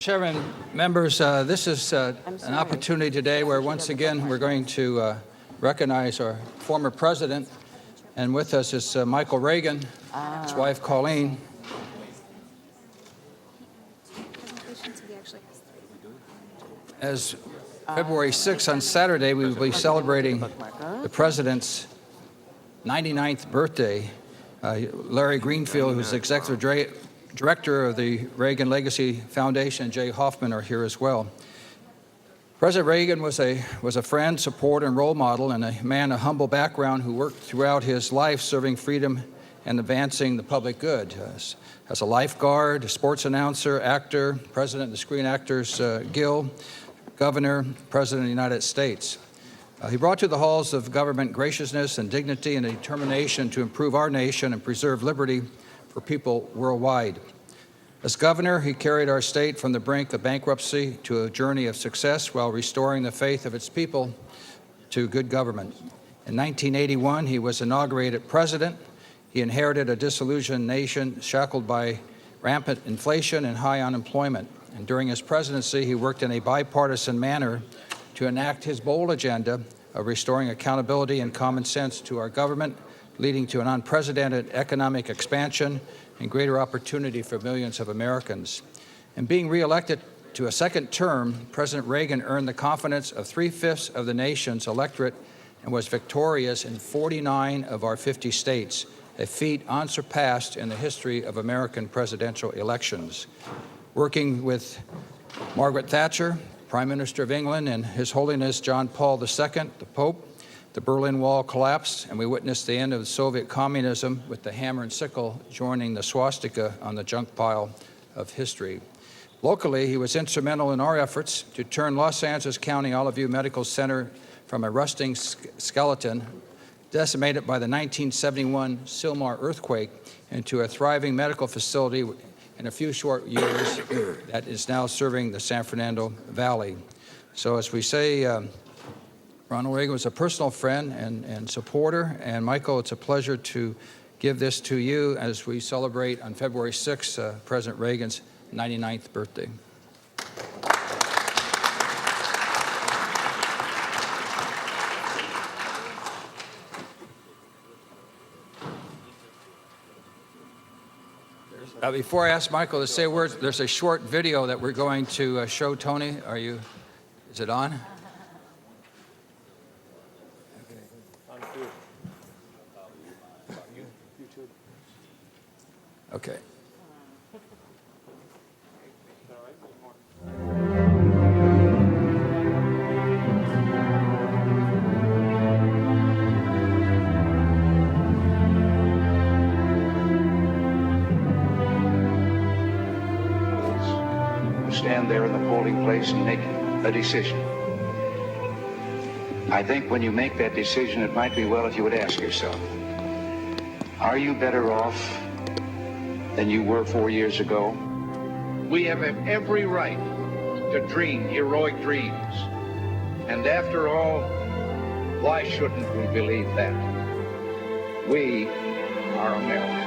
Chairman, members, this is an opportunity today where once again we're going to recognize our former president, and with us is Michael Reagan, his wife Colleen. As February 6th on Saturday, we will be celebrating the president's 99th birthday. Larry Greenfield, who's executive director of the Reagan Legacy Foundation, and Jay Hoffman are here as well. President Reagan was a friend, supporter, and role model, and a man of humble background who worked throughout his life serving freedom and advancing the public good. As a lifeguard, a sports announcer, actor, president of the Screen Actors Guild, governor, president of the United States. He brought to the halls of government graciousness and dignity and a determination to improve our nation and preserve liberty for people worldwide. As governor, he carried our state from the brink of bankruptcy to a journey of success while restoring the faith of its people to good government. In 1981, he was inaugurated president. He inherited a disillusioned nation shackled by rampant inflation and high unemployment. And during his presidency, he worked in a bipartisan manner to enact his bold agenda of restoring accountability and common sense to our government, leading to an unprecedented economic expansion and greater opportunity for millions of Americans. And being reelected to a second term, President Reagan earned the confidence of 3/5 of the nation's electorate and was victorious in 49 of our 50 states, a feat unsurpassed in the history of American presidential elections. Working with Margaret Thatcher, Prime Minister of England, and His Holiness John Paul II, the Pope, the Berlin Wall collapsed, and we witnessed the end of Soviet communism with the hammer and sickle joining the swastika on the junk pile of history. Locally, he was instrumental in our efforts to turn Los Angeles County Olive View Medical Center from a rusting skeleton decimated by the 1971 Sylmar earthquake into a thriving medical facility in a few short years that is now serving the San Fernando Valley. So as we say, Ronald Reagan was a personal friend and supporter. And Michael, it's a pleasure to give this to you as we celebrate on February 6th, President Reagan's 99th birthday. Before I ask Michael to say words, there's a short video that we're going to show Tony. Is it on? Okay. Stand there in the polling place and make a decision. I think when you make that decision, it might be well if you would ask yourself, are you better off than you were 4 years ago? We have every right to dream heroic dreams. And after all, why shouldn't we believe that? We are Americans.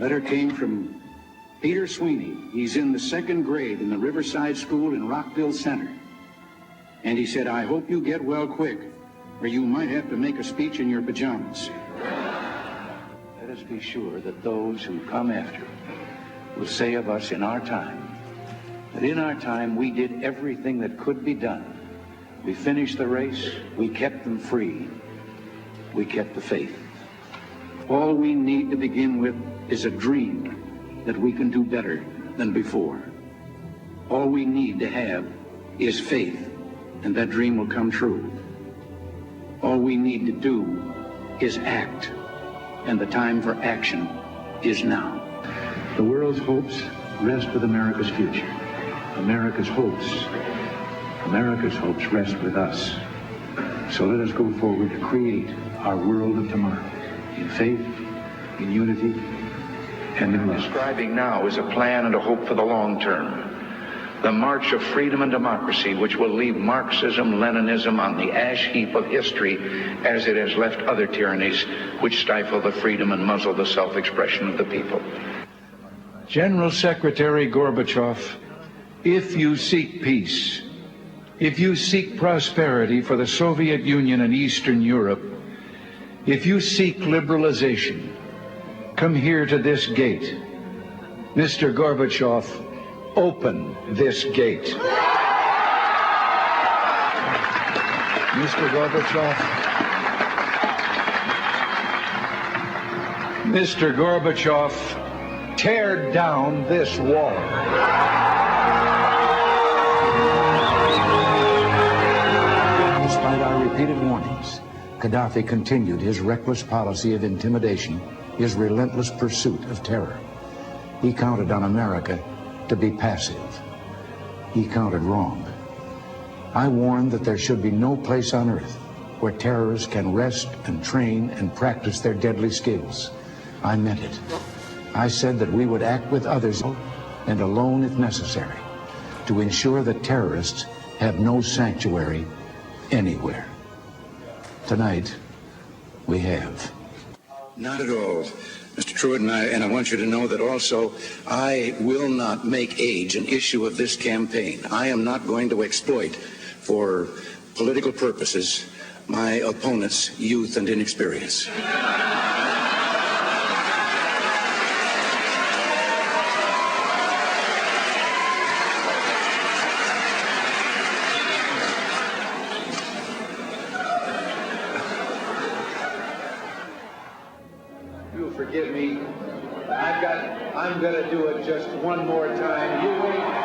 Letter came from Peter Sweeney. He's in the 2nd grade in the Riverside School in Rockville Center. And he said, I hope you get well quick, or you might have to make a speech in your pajamas. Let us be sure that those who come after will say of us in our time, that in our time we did everything that could be done. We finished the race, we kept them free, we kept the faith. All we need to begin with is a dream that we can do better than before. All we need to have is faith, and that dream will come true. All we need to do is act, and the time for action is now. The world's hopes rest with America's future. America's hopes rest with us. So let us go forward to create our world of tomorrow in faith, in unity, and in love. Describing now is a plan and a hope for the long term. the march of freedom and democracy, which will leave Marxism, Leninism on the ash heap of history as it has left other tyrannies which stifle the freedom and muzzle the self-expression of the people. General Secretary Gorbachev, if you seek peace, if you seek prosperity for the Soviet Union and Eastern Europe, if you seek liberalization, come here to this gate. Mr. Gorbachev, open this gate. Mr. Gorbachev. Mr. Gorbachev, tear down this wall. Despite our repeated warnings, Gaddafi continued his reckless policy of intimidation, his relentless pursuit of terror. He counted on America to be passive. He counted wrong. I warned that there should be no place on earth where terrorists can rest and train and practice their deadly skills. I meant it. I said that we would act with others and alone if necessary to ensure that terrorists have no sanctuary anywhere. Tonight, we have. Not at all, Mr. Truitt, and I want you to know that also I will not make age an issue of this campaign. I am not going to exploit for political purposes my opponent's youth and inexperience. You'll forgive me. I'm gonna do it just one more time. You wait and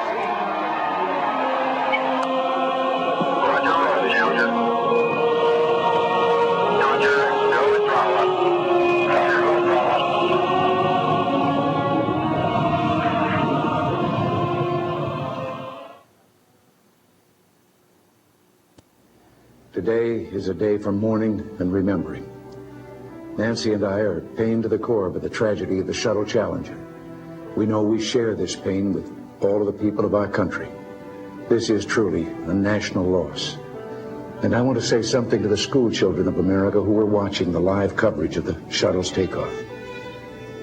Today is a day for mourning and remembering. Nancy and I are pained to the core by the tragedy of the Shuttle Challenger. We know we share this pain with all of the people of our country. This is truly a national loss. And I want to say something to the school children of America who were watching the live coverage of the shuttle's takeoff.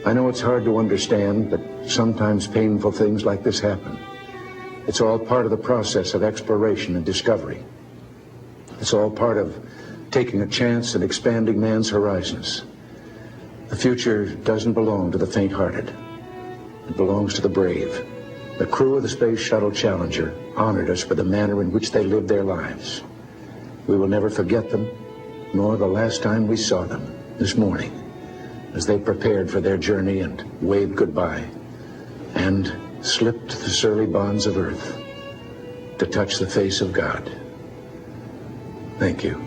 I know it's hard to understand, but sometimes painful things like this happen. It's all part of the process of exploration and discovery. It's all part of taking a chance and expanding man's horizons. The future doesn't belong to the faint-hearted. It belongs to the brave. The crew of the Space Shuttle Challenger honored us for the manner in which they lived their lives. We will never forget them, nor the last time we saw them this morning, as they prepared for their journey and waved goodbye, and slipped the surly bonds of Earth to touch the face of God. Thank you.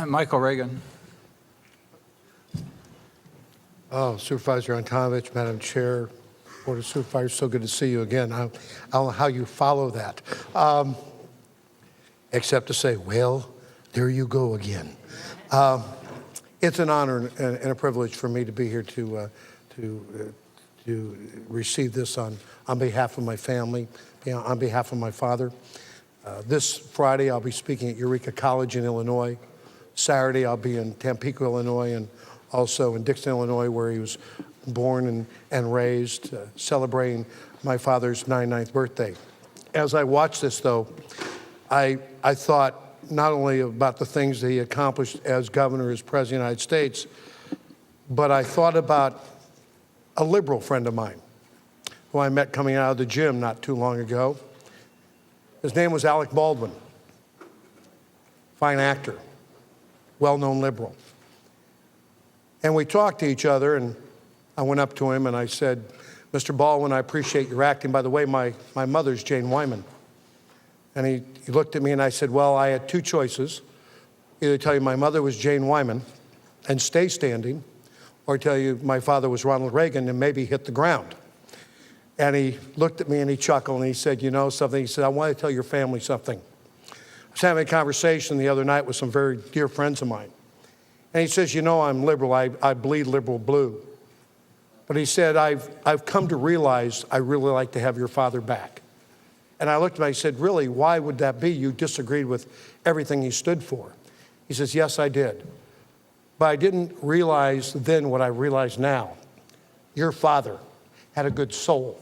Michael Reagan. Oh, Supervisor Antonovich, Madam Chair, Board of Supervisors, so good to see you again. I don't know how you follow that, except to say, well, there you go again. It's an honor and a privilege for me to be here to receive this on behalf of my family, on behalf of my father. This Friday, I'll be speaking at Eureka College in Illinois. Saturday, I'll be in Tampico, Illinois, and also in Dixon, Illinois, where he was born and raised, celebrating my father's 99th birthday. As I watched this, though, I thought not only about the things that he accomplished as governor, as president of the United States, but I thought about a liberal friend of mine who I met coming out of the gym not too long ago. His name was Alec Baldwin, fine actor, well-known liberal. And we talked to each other, and I went up to him and I said, Mr. Baldwin, I appreciate your acting. By the way, my mother's Jane Wyman. And he looked at me and I said, well, I had two choices. Either tell you my mother was Jane Wyman and stay standing, or tell you my father was Ronald Reagan and maybe hit the ground. And he looked at me and he chuckled and he said, you know something? He said, I want to tell your family something. was having a conversation the other night with some very dear friends of mine. And he says, you know, I'm liberal. I bleed liberal blue. But he said, I've come to realize I really like to have your father back. And I looked at him, I said, really, why would that be? You disagreed with everything he stood for. He says, yes, I did. But I didn't realize then what I realize now. Your father had a good soul.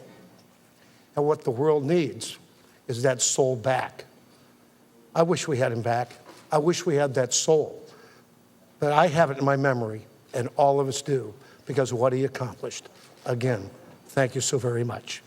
And what the world needs is that soul back. I wish we had him back. I wish we had that soul. But I have it in my memory, and all of us do, because of what he accomplished. Again, thank you so very much.